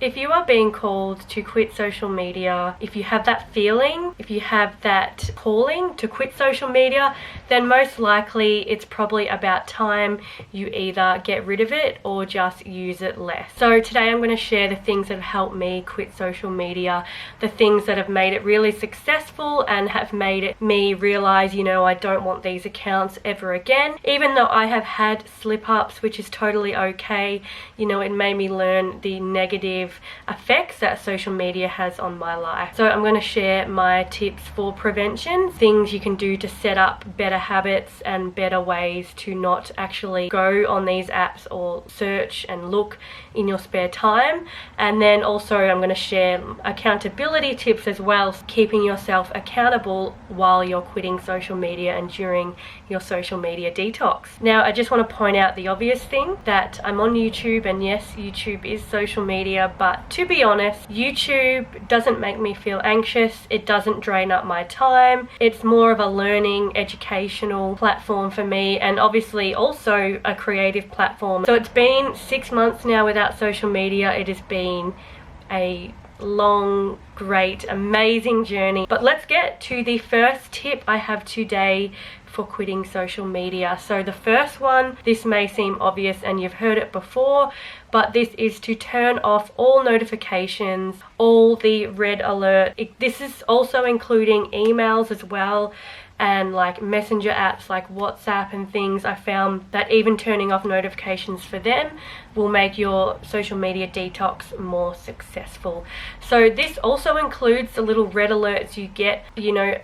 If you are being called to quit social media, if you have that feeling, if you have that calling to quit social media, then most likely it's probably about time you either get rid of it or just use it less. So today I'm going to share the things that have helped me quit social media, the things that have made it really successful and have made me realize, I don't want these accounts ever again. Even though I have had slip-ups, which is totally okay, it made me learn the negative effects that social media has on my life. So I'm going to share my tips for prevention, things you can do to set up better habits and better ways to not actually go on these apps or search and look in your spare time. And then also I'm going to share accountability tips as well, keeping yourself accountable while you're quitting social media and during your social media detox. Now, I just want to point out the obvious thing that I'm on YouTube, and yes, YouTube is social media, but to be honest, YouTube doesn't make me feel anxious. It doesn't drain up my time. It's more of a learning, educational platform for me, and obviously also a creative platform. So it's been 6 months now without social media. It has been a long, great, amazing journey. But let's get to the first tip I have today for quitting social media. So the first one, this may seem obvious and you've heard it before, but this is to turn off all notifications, all the red alert. This is also including emails as well, and like messenger apps like WhatsApp and things. I found that even turning off notifications for them will make your social media detox more successful. So this also includes the little red alerts you get,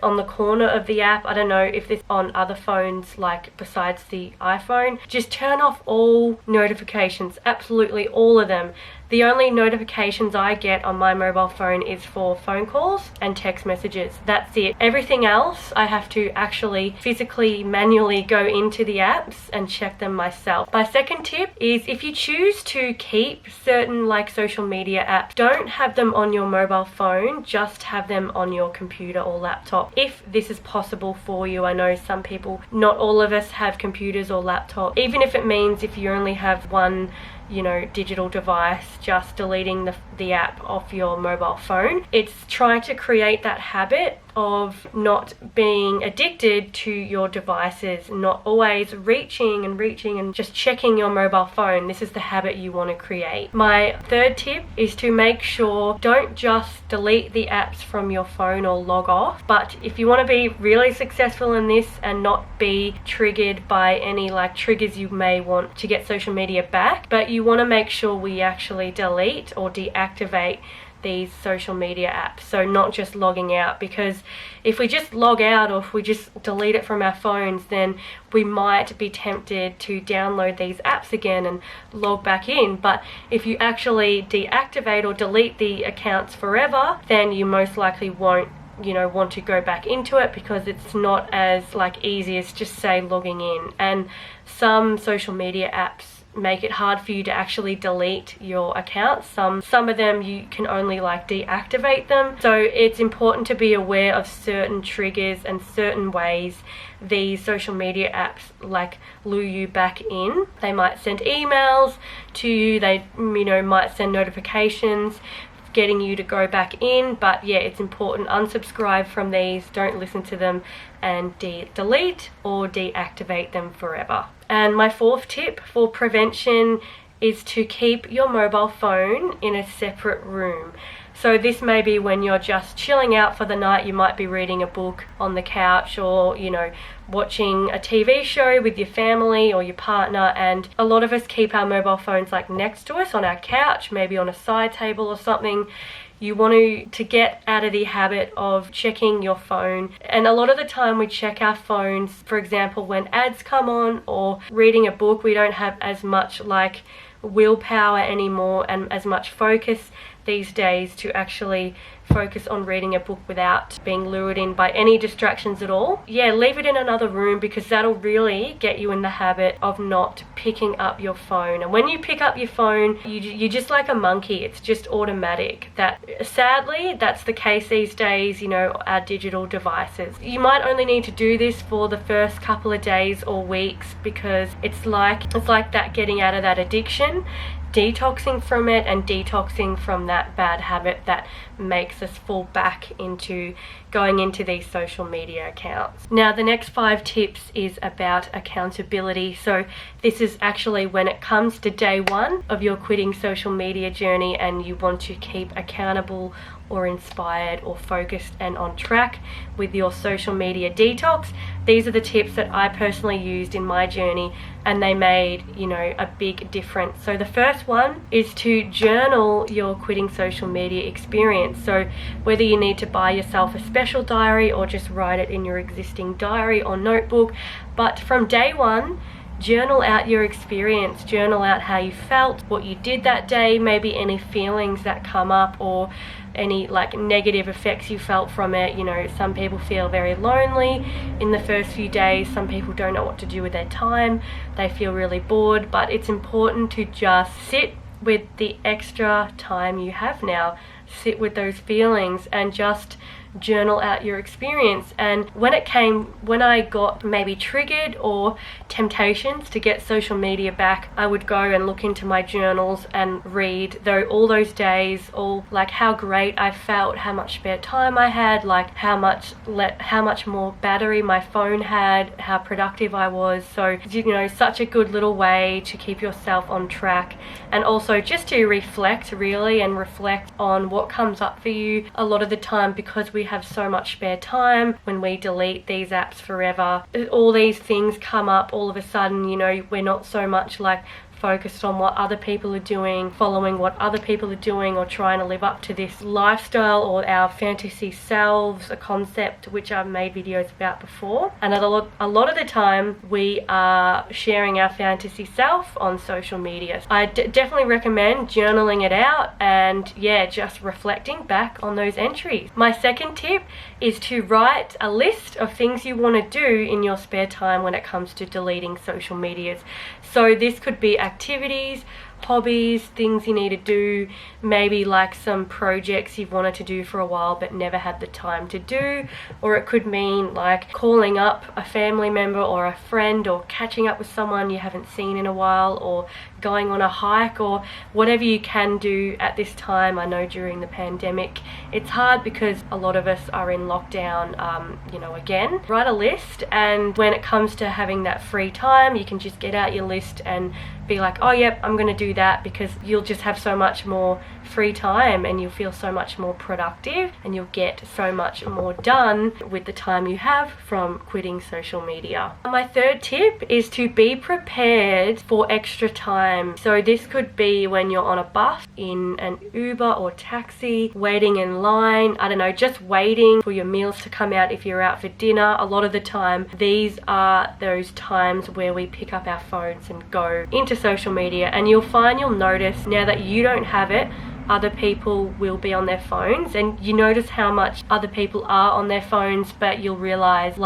on the corner of the app. I don't know if this on other phones, like besides the iPhone. Just turn off all notifications, absolutely all of them. The only notifications I get on my mobile phone is for phone calls and text messages. That's it. Everything else, I have to actually physically, manually go into the apps and check them myself. My second tip is, if you choose to keep certain social media apps, don't have them on your mobile phone, just have them on your computer or laptop. If this is possible for you, I know some people, not all of us have computers or laptops. Even if it means if you only have one digital device, just deleting the app off your mobile phone. It's trying to create that habit of not being addicted to your devices, not always reaching and just checking your mobile phone. This is the habit you want to create. My third tip is to make sure, don't just delete the apps from your phone or log off, but if you want to be really successful in this and not be triggered by any triggers you may want to get social media back, but you want to make sure we actually delete or deactivate these social media apps. So not just logging out, because if we just log out or if we just delete it from our phones, then we might be tempted to download these apps again and log back in. But if you actually deactivate or delete the accounts forever, then you most likely won't want to go back into it, because it's not as easy as just say logging in. And some social media apps make it hard for you to actually delete your accounts. Some of them you can only deactivate them. So it's important to be aware of certain triggers and certain ways these social media apps lure you back in. They might send emails to you, they might send notifications getting you to go back in. But yeah, it's important, unsubscribe from these, don't listen to them, and delete or deactivate them forever. And my fourth tip for prevention is to keep your mobile phone in a separate room. So this may be when you're just chilling out for the night. You might be reading a book on the couch, or watching a TV show with your family or your partner, and a lot of us keep our mobile phones next to us on our couch, maybe on a side table or something. You want to get out of the habit of checking your phone. And a lot of the time we check our phones, for example, when ads come on, or reading a book. We don't have as much willpower anymore and as much focus these days to actually focus on reading a book without being lured in by any distractions at all. Yeah, leave it in another room, because that'll really get you in the habit of not picking up your phone. And when you pick up your phone, you're just like a monkey. It's just automatic. That sadly, that's the case these days, our digital devices. You might only need to do this for the first couple of days or weeks, because it's like that getting out of that addiction. detoxing from it and detoxing from that bad habit that makes us fall back into going into these social media accounts. Now, the next 5 tips is about accountability. So this is actually when it comes to day 1 of your quitting social media journey and you want to keep accountable or inspired or focused and on track with your social media detox. These are the tips that I personally used in my journey, and they made, a big difference. So the first one is to journal your quitting social media experience. So whether you need to buy yourself a special diary or just write it in your existing diary or notebook, but from day 1, journal out your experience, journal out how you felt, what you did that day, maybe any feelings that come up or any negative effects you felt from it. Some people feel very lonely in the first few days, some people don't know what to do with their time, they feel really bored, but it's important to just sit with the extra time you have now, sit with those feelings and just journal out your experience. And when I got maybe triggered or temptations to get social media back, I would go and look into my journals and read all those days, all how great I felt, how much spare time I had, how much more battery my phone had, how productive I was. So such a good little way to keep yourself on track, and also just to reflect on what comes up for you. A lot of the time, because we have so much spare time, when we delete these apps forever, all these things come up all of a sudden. We're not so much focused on what other people are doing, following what other people are doing, or trying to live up to this lifestyle or our fantasy selves, a concept which I've made videos about before. And a lot of the time we are sharing our fantasy self on social media. I definitely recommend journaling it out and just reflecting back on those entries. My second tip is to write a list of things you want to do in your spare time when it comes to deleting social medias. So this could be activities, hobbies, things you need to do, maybe some projects you've wanted to do for a while but never had the time to do, or it could mean calling up a family member or a friend, or catching up with someone you haven't seen in a while, or going on a hike, or whatever you can do at this time. I know during the pandemic it's hard because a lot of us are in lockdown again. Write a list, and when it comes to having that free time, you can just get out your list and be oh yep, I'm going to do that, because you'll just have so much more free time and you'll feel so much more productive and you'll get so much more done with the time you have from quitting social media. My third tip is to be prepared for extra time. So this could be when you're on a bus, in an Uber or taxi, waiting in line, just waiting for your meals to come out if you're out for dinner. A lot of the time these are those times where we pick up our phones and go into social media, and you'll notice now that you don't have it, other people will be on their phones, and you notice how much other people are on their phones, but you'll realize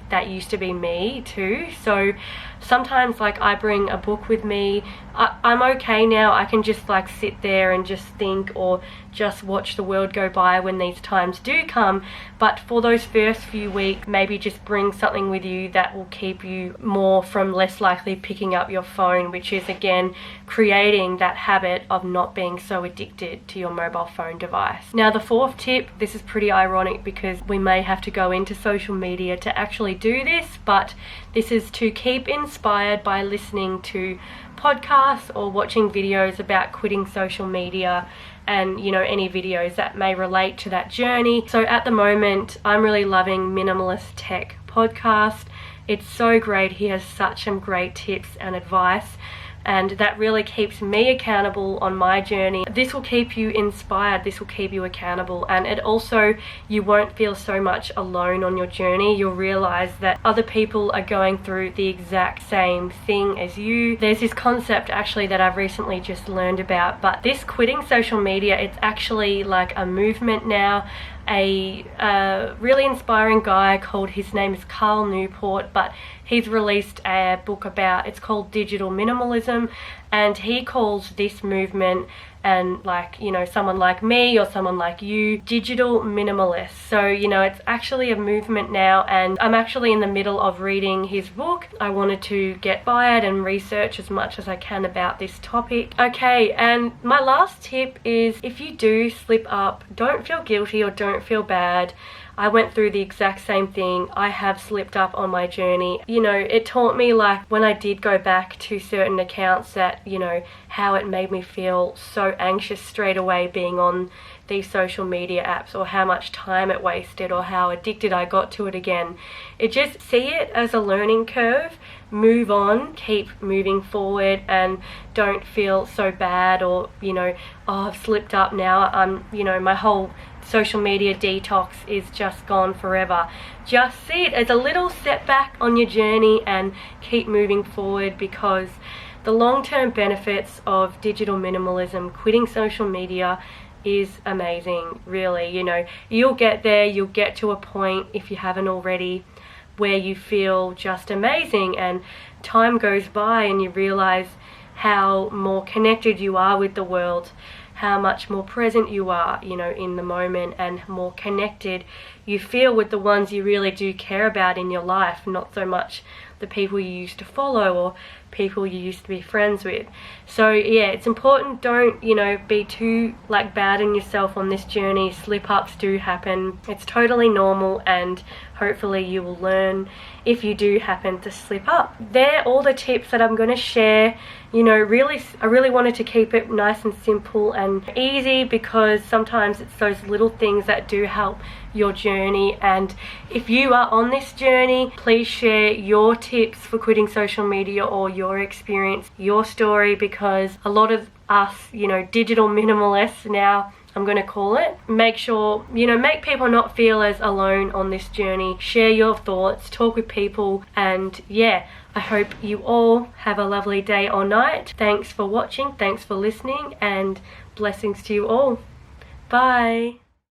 that used to be me too. So sometimes I bring a book with me. I'm okay now, I can just sit there and just think, or just watch the world go by when these times do come. But for those first few weeks, maybe just bring something with you that will keep you less likely picking up your phone, which is again creating that habit of not being so addicted to your mobile phone device. Now the fourth tip, this is pretty ironic because we may have to go into social media to actually do this, but this is to keep inspired by listening to podcasts or watching videos about quitting social media, and any videos that may relate to that journey. So at the moment I'm really loving Minimalist Tech podcast. It's so great. He has such some great tips and advice, and that really keeps me accountable on my journey. This will keep you inspired, this will keep you accountable, and it also, you won't feel so much alone on your journey. You'll realize that other people are going through the exact same thing as you. There's this concept actually that I've recently just learned about, but this quitting social media, it's actually a movement now. A really inspiring guy called, his name is Carl Newport, but he's released a book it's called Digital Minimalism, and he calls this movement and like, you know, someone like me or someone like you, digital minimalists. So, you know, it's actually a movement now, and I'm actually in the middle of reading his book. I wanted to get inspired and research as much as I can about this topic. Okay, and my last tip is, if you do slip up, don't feel guilty or don't feel bad. I went through the exact same thing. I have slipped up on my journey. You know, it taught me, like, when I did go back to certain accounts, that, you know, how it made me feel so anxious straight away being on these social media apps, or how much time it wasted, or how addicted I got to it again. It just, see it as a learning curve, move on, keep moving forward, and don't feel so bad, or, you know, oh, I've slipped up now, I'm, you know, my whole social media detox is just gone forever. Just see it as a little setback on your journey and keep moving forward, because the long-term benefits of digital minimalism, quitting social media, is amazing, really. You know, you'll get there, you'll get to a point, if you haven't already, where you feel just amazing, and time goes by and you realize how more connected you are with the world, how much more present you are, you know, in the moment, and more connected you feel with the ones you really do care about in your life, not so much the people you used to follow or people you used to be friends with. So yeah, it's important, don't, you know, be too like bad on yourself on this journey. Slip ups do happen, it's totally normal, and hopefully you will learn if you do happen to slip up. They're all the tips that I'm going to share. You know, really, I really wanted to keep it nice and simple and easy, because sometimes it's those little things that do help your journey. And if you are on this journey, please share your tips for quitting social media, or your experience, your story, because a lot of us, you know, digital minimalists now, I'm going to call it, make sure, you know, make people not feel as alone on this journey. Share your thoughts, talk with people, and yeah, I hope you all have a lovely day or night. Thanks for watching, thanks for listening, and blessings to you all. Bye.